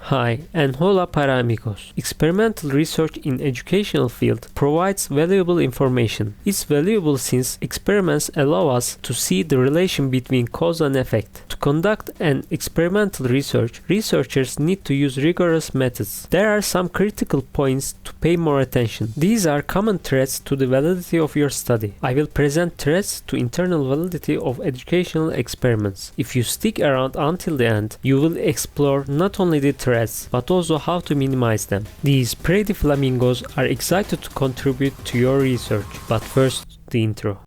Hi and hola para amigos. Experimental research in educational field provides valuable information. It's valuable since experiments allow us to see the relation between cause and effect. To conduct an experimental research, researchers need to use rigorous methods. There are some critical points to pay more attention. These are common threats to the validity of your study. I will present threats to internal validity of educational experiments. If you stick around until the end, you will explore not only the threats, but also how to minimize them. These pretty flamingos are excited to contribute to your research, but first, the intro.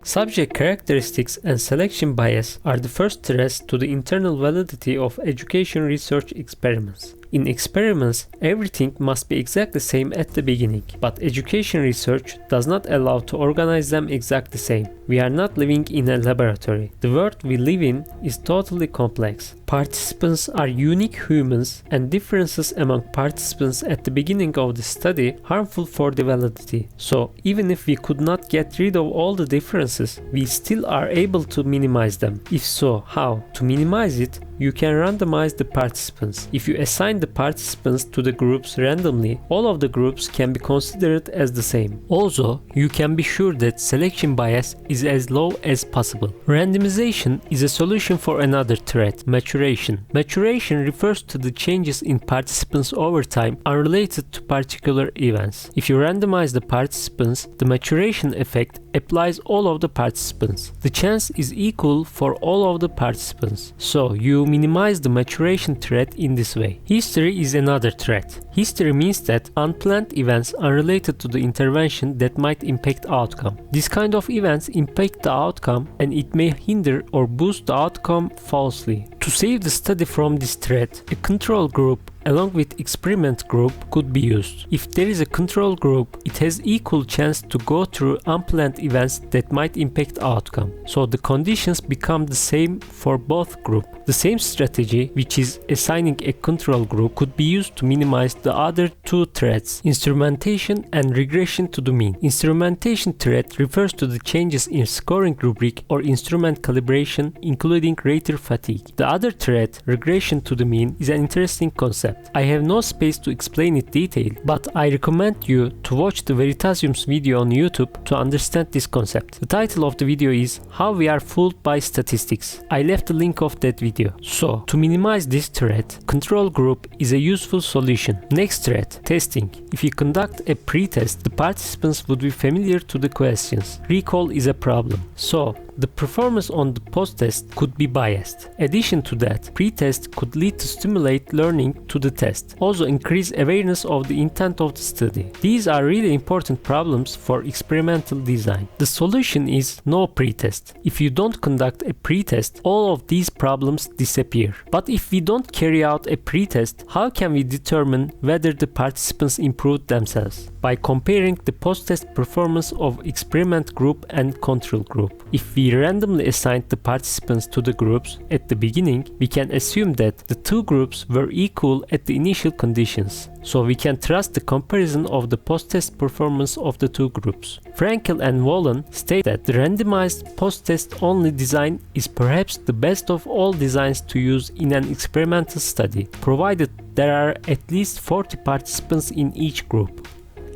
Subject characteristics and selection bias are the first threats to the internal validity of education research experiments. In experiments, everything must be exactly the same at the beginning, but education research does not allow to organize them exactly the same. We are not living in a laboratory. The world we live in is totally complex. Participants are unique humans, and differences among participants at the beginning of the study harmful for the validity. So, even if we could not get rid of all the differences, we still are able to minimize them. If so, how? To minimize it, you can randomize the participants. If you assign the participants to the groups randomly, all of the groups can be considered as the same. Also, you can be sure that selection bias is as low as possible. Randomization is a solution for another threat, maturation. Maturation refers to the changes in participants over time unrelated to particular events. If you randomize the participants, the maturation effect applies all of the participants. The chance is equal for all of the participants. So, you minimize the maturation threat in this way. History is another threat. History means that unplanned events unrelated to the intervention that might impact outcome. This kind of events impact the outcome and it may hinder or boost the outcome falsely. To save the study from this threat, a control group along with experiment group could be used. If there is a control group, it has equal chance to go through unplanned events that might impact outcome. So the conditions become the same for both groups. The same strategy, which is assigning a control group, could be used to minimize the other two threats, instrumentation and regression to the mean. Instrumentation threat refers to the changes in scoring rubric or instrument calibration, including rater fatigue. The other threat, regression to the mean, is an interesting concept. I have no space to explain it detailed, but I recommend you to watch the Veritasium's video on YouTube to understand this concept. The title of the video is How We Are Fooled by Statistics. I left the link of that video. So, to minimize this threat, control group is a useful solution. Next threat, testing. If you conduct a pretest, the participants would be familiar to the questions. Recall is a problem. So, the performance on the post-test could be biased. Addition to that, pretest could lead to stimulate learning to the test. Also increase awareness of the intent of the study. These are really important problems for experimental design. The solution is no pretest. If you don't conduct a pretest, all of these problems disappear. But if we don't carry out a pretest, how can we determine whether the participants improved themselves? By comparing the post-test performance of experiment group and control group. If we randomly assigned the participants to the groups at the beginning, we can assume that the two groups were equal at the initial conditions. So we can trust the comparison of the post-test performance of the two groups. Frankel and Wallen state that the randomized post-test only design is perhaps the best of all designs to use in an experimental study, provided there are at least 40 participants in each group.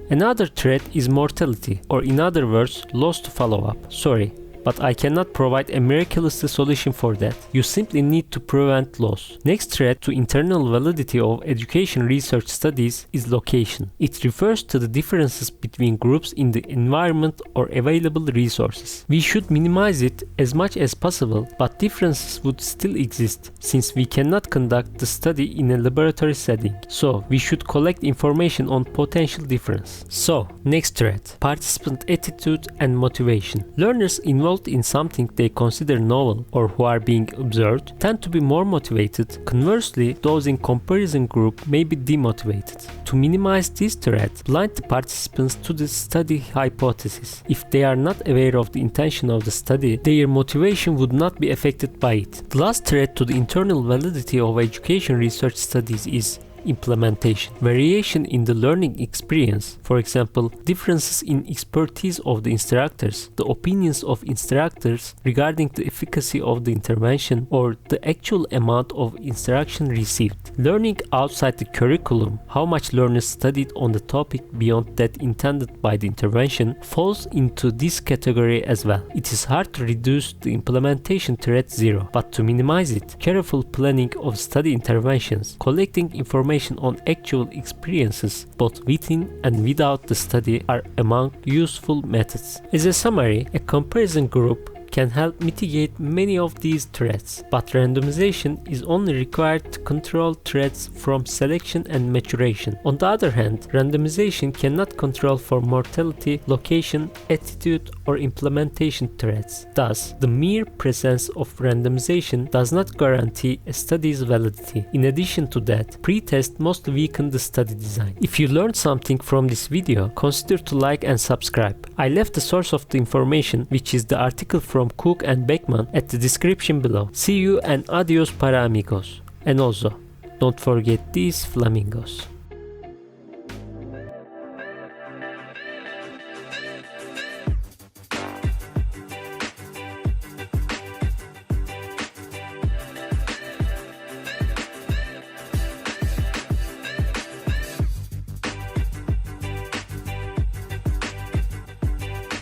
Another threat is mortality, or in other words, loss to follow-up. Sorry, but I cannot provide a miraculous solution for that. You simply need to prevent loss. Next threat to internal validity of education research studies is location. It refers to the differences between groups in the environment or available resources. We should minimize it as much as possible, but differences would still exist since we cannot conduct the study in a laboratory setting. So, we should collect information on potential difference. So, next threat, participant attitude and motivation. Learners involved enrolled in something they consider novel or who are being observed tend to be more motivated. Conversely, those in comparison group may be demotivated. To minimize this threat, blind the participants to the study hypothesis. If they are not aware of the intention of the study, their motivation would not be affected by it. The last threat to the internal validity of education research studies is implementation. Variation in the learning experience, for example, differences in expertise of the instructors, the opinions of instructors regarding the efficacy of the intervention, or the actual amount of instruction received. Learning outside the curriculum, how much learners studied on the topic beyond that intended by the intervention, falls into this category as well. It is hard to reduce the implementation threat zero, but to minimize it, careful planning of study interventions, collecting information on actual experiences both within and without the study are among useful methods. As a summary, a comparison group can help mitigate many of these threats, but randomization is only required to control threats from selection and maturation. On the other hand, randomization cannot control for mortality, location, attitude, or implementation threats. Thus, the mere presence of randomization does not guarantee a study's validity. In addition to that, pretest must weaken the study design. If you learned something from this video, consider to like and subscribe. I left the source of the information, which is the article from Cook and Beckman, at the description below. See you and adios para amigos. And also, don't forget these flamingos.